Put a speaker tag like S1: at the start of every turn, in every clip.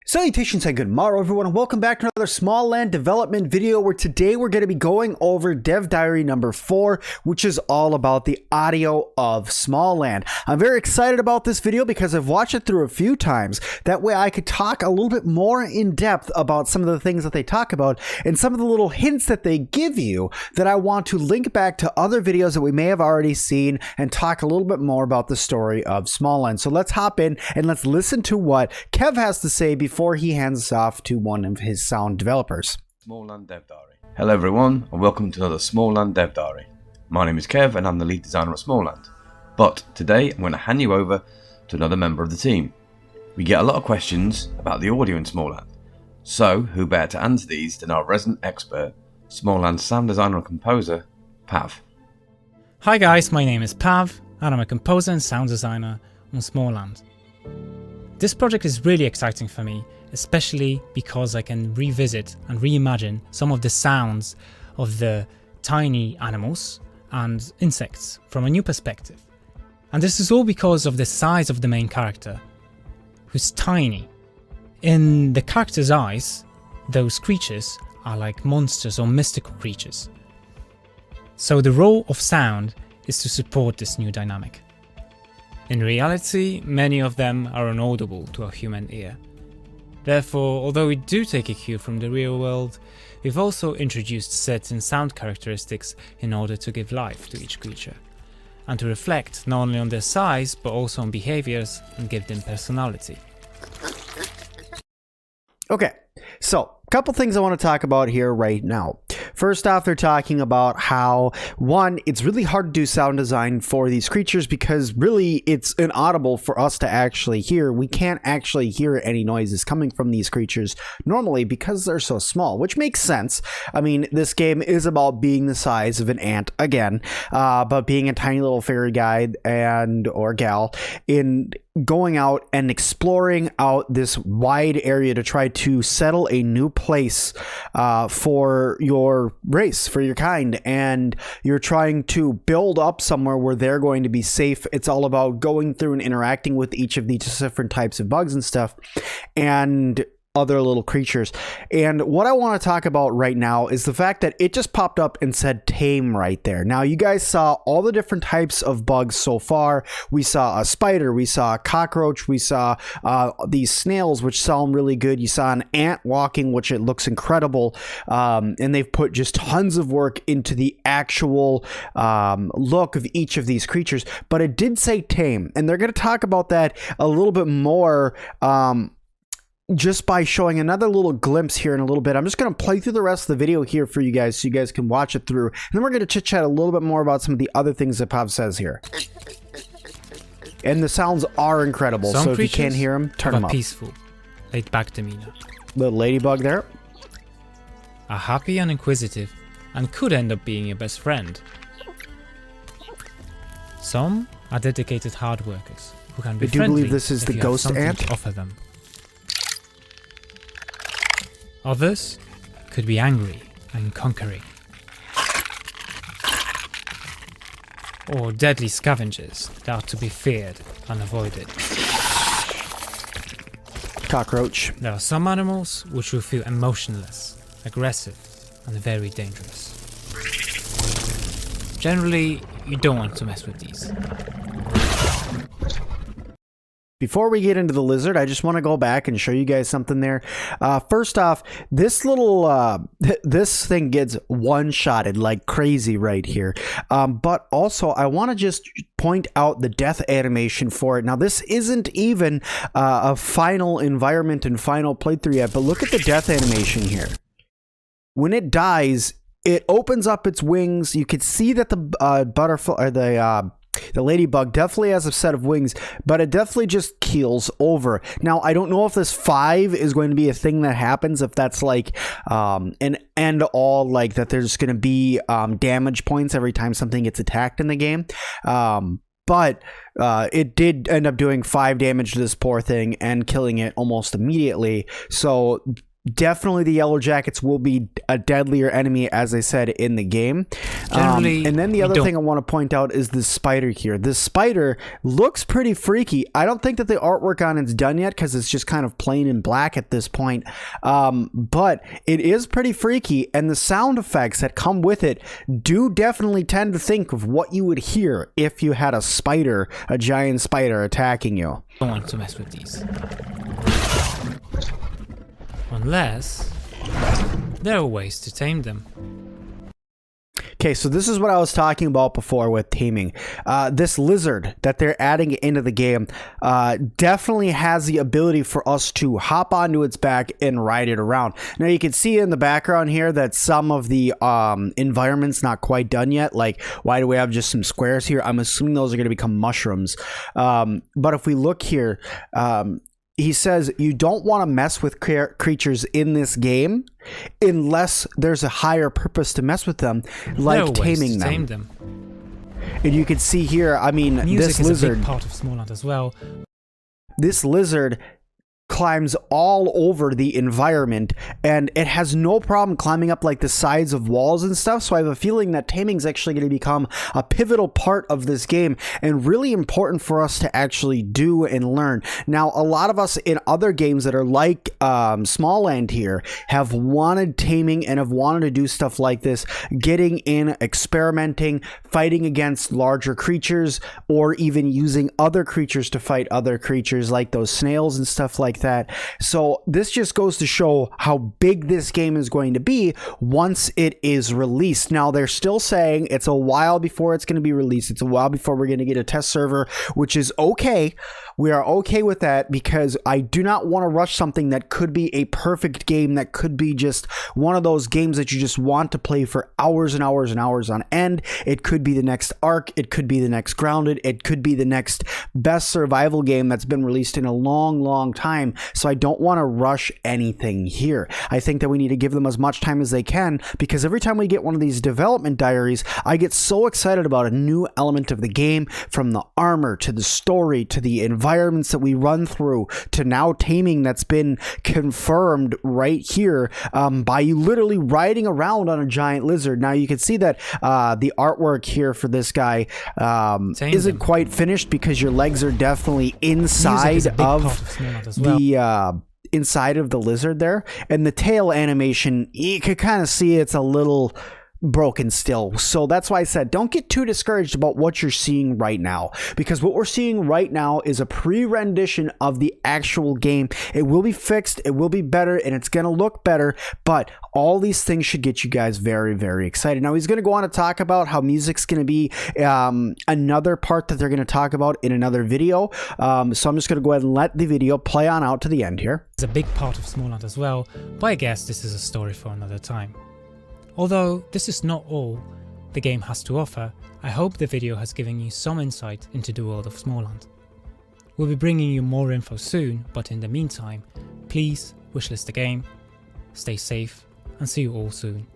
S1: Salutations and good morrow everyone, and welcome back to another SMALLAND development video where today we're going to be going over Dev Diary number 4, which is all about the audio of SMALLAND. I'm very excited about this video because I've watched it through a few times. That way I could talk a little bit more in depth about some of the things that they talk about and some of the little hints that they give you that I want to link back to other videos that we may have already seen and talk a little bit more about the story of SMALLAND. So let's hop in and let's listen to what Kev has to say before he hands us off to one of his sound developers.
S2: SMALLAND Dev Diary. Hello everyone, and welcome to another SMALLAND Dev Diary. My name is Kev and I'm the lead designer at SMALLAND. But today I'm going to hand you over to another member of the team. We get a lot of questions about the audio in SMALLAND. So who better to answer these than our resident expert, SMALLAND sound designer and composer, Pav.
S3: Hi guys, my name is Pav and I'm a composer and sound designer on SMALLAND. This project is really exciting for me, especially because I can revisit and reimagine some of the sounds of the tiny animals and insects from a new perspective. And this is all because of the size of the main character, who's tiny. In the character's eyes, those creatures are like monsters or mystical creatures. So the role of sound is to support this new dynamic. In reality, many of them are inaudible to a human ear. Therefore, although we do take a cue from the real world, we've also introduced certain sound characteristics in order to give life to each creature, and to reflect not only on their size, but also on behaviors and give them personality.
S1: Okay, so a couple things I want to talk about here right now. First off, they're talking about how, one, it's really hard to do sound design for these creatures because really it's inaudible for us to actually hear. We can't actually hear any noises coming from these creatures normally because they're so small, which makes sense. I mean, this game is about being the size of an ant again, but being a tiny little fairy guy or gal in going out and exploring out this wide area to try to settle a new place for your race, for your kind, and you're trying to build up somewhere where they're going to be safe. It's all about going through and interacting with each of these different types of bugs and stuff and other little creatures. And what I want to talk about right now is the fact that it just popped up and said tame right there. Now you guys saw all the different types of bugs so far. We saw a spider, we saw a cockroach, we saw these snails, which sound really good. You saw an ant walking, which it looks incredible. And they've put just tons of work into the actual look of each of these creatures, but it did say tame, and they're going to talk about that a little bit more just by showing another little glimpse here in a little bit. I'm just going to play through the rest of the video here for you guys so you guys can watch it through. And then we're going to chit chat a little bit more about some of the other things that Pav says here. And the sounds are incredible.
S3: Some
S1: so if you can't hear them, turn them up.
S3: Peaceful, laid back demeanor.
S1: Little ladybug there.
S3: Are happy and inquisitive and could end up being your best friend. Some are dedicated hard workers who can be
S1: I do
S3: friendly
S1: believe this is the
S3: if you
S1: ghost
S3: have something
S1: ant.
S3: to offer them. Others could be angry and conquering, or deadly scavengers that are to be feared and avoided.
S1: Cockroach.
S3: There are some animals which will feel emotionless, aggressive, and very dangerous. Generally, you don't want to mess with these.
S1: Before we get into the lizard, I just want to go back and show you guys something there. First off, this little, this thing gets one-shotted like crazy right here. But also, I want to just point out the death animation for it. Now, this isn't even a final environment and final playthrough yet, but look at the death animation here. When it dies, it opens up its wings. You could see that the butterfly, or the ladybug definitely has a set of wings, but it definitely just keels over. Now, I don't know if this 5 is going to be a thing that happens, if that's like an end all, like that there's going to be damage points every time something gets attacked in the game. But it did end up doing 5 damage to this poor thing and killing it almost immediately. So definitely the yellow jackets will be a deadlier enemy, as I said, in the game. And then the other thing I want to point out is the spider here. This spider looks pretty freaky. I don't think that the artwork on it's done yet because it's just kind of plain in black at this point. But it is pretty freaky, and the sound effects that come with it do definitely tend to think of what you would hear if you had a spider, a giant spider attacking you.
S3: I don't want to mess with these. Unless there are ways to tame them.
S1: Okay, so this is what I was talking about before with taming. This lizard that they're adding into the game definitely has the ability for us to hop onto its back and ride it around. Now you can see in the background here that some of the environment's not quite done yet. Like, why do we have just some squares here? I'm assuming those are going to become mushrooms. But if we look here, he says you don't want to mess with creatures in this game unless there's a higher purpose to mess with them, like taming them.
S3: Tame them.
S1: And you can see here, I mean,
S3: Music
S1: this lizard,
S3: is a big part of SMALLAND as well.
S1: this lizard climbs all over the environment, and it has no problem climbing up like the sides of walls and stuff. So I have a feeling that taming is actually going to become a pivotal part of this game and really important for us to actually do and learn. Now, a lot of us in other games that are like SMALLAND here have wanted taming and have wanted to do stuff like this, getting in, experimenting, fighting against larger creatures, or even using other creatures to fight other creatures like those snails and stuff like that. So this just goes to show how big this game is going to be once it is released. Now, they're still saying it's a while before it's going to be released. It's a while before we're going to get a test server, which is okay. We are okay with that because I do not want to rush something that could be a perfect game, that could be just one of those games that you just want to play for hours and hours and hours on end. It could be the next Ark. It could be the next Grounded. It could be the next best survival game that's been released in a long, long time. So I don't want to rush anything here. I think that we need to give them as much time as they can, because every time we get one of these development diaries, I get so excited about a new element of the game, from the armor to the story to the environments that we run through to now taming that's been confirmed right here by you literally riding around on a giant lizard. Now you can see that the artwork here for this guy isn't quite finished because your legs are definitely inside of the inside of the lizard there, and the tail animation, you could kind of see it's a little broken still. So that's why I said don't get too discouraged about what you're seeing right now, because what we're seeing right now is a pre-rendition of the actual game. It will be fixed, it will be better, and it's gonna look better, but all these things should get you guys very, very excited. Now, he's going to go on to talk about how music's going to be another part that they're going to talk about in another video. So I'm just going to go ahead and let the video play on out to the end here.
S3: It's a big part of SMALLAND as well, but I guess this is a story for another time. Although this is not all the game has to offer, I hope the video has given you some insight into the world of SMALLAND. We'll be bringing you more info soon, but in the meantime, please wishlist the game, stay safe, and see you all soon.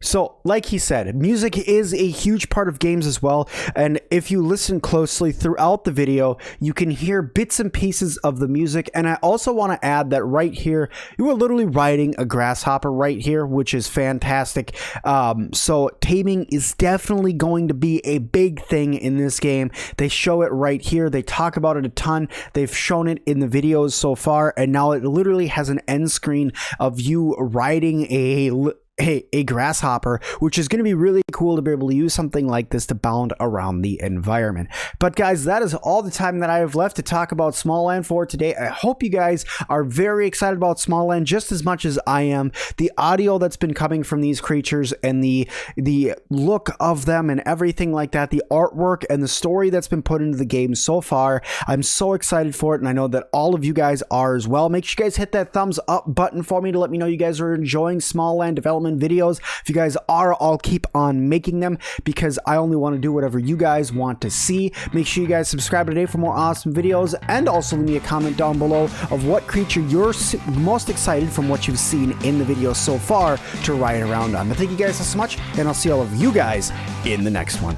S1: So, like he said, music is a huge part of games as well, and if you listen closely throughout the video, you can hear bits and pieces of the music. And I also want to add that right here, you are literally riding a grasshopper right here, which is fantastic. So taming is definitely going to be a big thing in this game. They show it right here. They talk about it a ton. They've shown it in the videos so far, and now it literally has an end screen of you riding a grasshopper, which is going to be really cool to be able to use something like this to bound around the environment. But guys, that is all the time that I have left to talk about SMALLAND for today. I hope you guys are very excited about SMALLAND just as much as I am. The audio that's been coming from these creatures and the look of them and everything like that, the artwork and the story that's been put into the game so far, I'm so excited for it, and I know that all of you guys are as well. Make sure you guys hit that thumbs up button for me to let me know you guys are enjoying SMALLAND development videos. If you guys are, I'll keep on making them because I only want to do whatever you guys want to see. Make sure you guys subscribe today for more awesome videos, and also leave me a comment down below of what creature you're most excited from what you've seen in the video so far to ride around on. But thank you guys so much, and I'll see all of you guys in the next one.